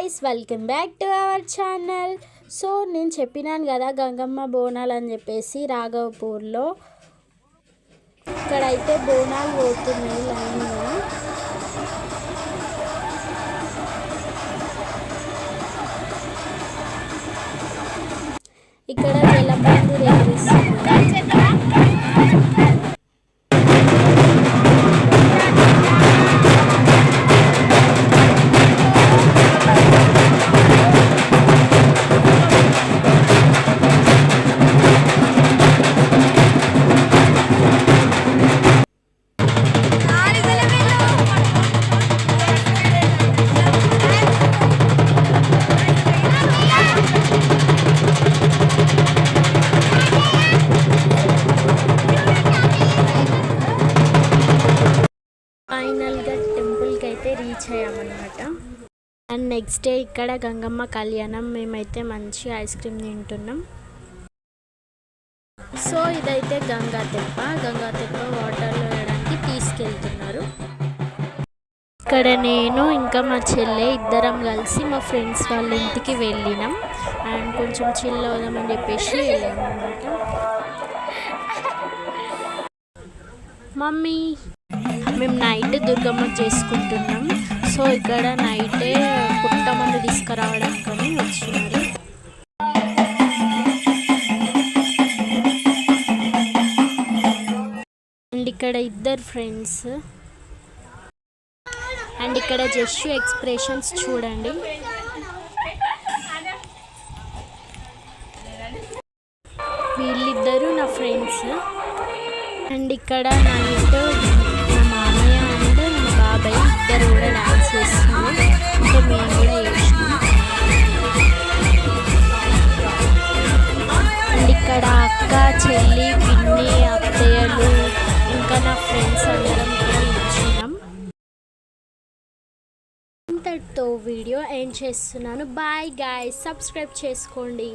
guys, welcome back to our channel. So నేను చెప్పినాను కదా గంగమ్మ బోనాలు అని చెప్పేసి రాఘవపూర్లో ఇక్కడైతే బోనాలు పోతున్నాయి లైన్గా. ఇక్కడ జలబండు ఎగిరిస్తున్నారు. ఫైనల్గా టెంపుల్కి అయితే రీచ్ అయ్యామన్నమాట. అండ్ నెక్స్ట్ డే ఇక్కడ గంగమ్మ కళ్యాణం, మేమైతే మంచి ఐస్ క్రీమ్ తింటున్నాం. సో ఇదైతే గంగా తెప్ప వాటర్లో వేయడానికి తీసుకెళ్తున్నారు. ఇక్కడ నేను ఇంకా మా చెల్లె ఇద్దరం కలిసి మా ఫ్రెండ్స్ వాళ్ళ ఇంటికి వెళ్ళినాం. అండ్ కొంచెం చిల్ అవుదామని చెప్పేసి వెళ్ళాము అన్నమాట. మమ్మీ మేము నైట్ దుర్గమ్మ చేసుకుంటున్నాం. సో ఇక్కడ నైటే పుట్టమందు తీసుకురావడానికని వచ్చినారు. అండ్ ఇక్కడ ఇద్దరు ఫ్రెండ్స్. అండ్ ఇక్కడ జస్ట్ ఎక్స్ప్రెషన్స్ చూడండి. వీళ్ళిద్దరూ నా ఫ్రెండ్స్. అండ్ ఇక్కడ నైట్ మా మామయ్య అండ్ మా బాబాయ్ ఇద్దరు కూడా డాన్స్ చేస్తున్నారు. అంటే మేము కూడా చేసినాం. అండ్ ఇక్కడ అక్క, చెల్లి, పిన్ని, అత్తయ్యలు ఇంకా నా ఫ్రెండ్స్ అందరం కూడా వచ్చినాం. ఇంతటితో వీడియో ఎండ్ చేస్తున్నాను. బాయ్ గైస్, సబ్స్క్రైబ్ చేసుకోండి.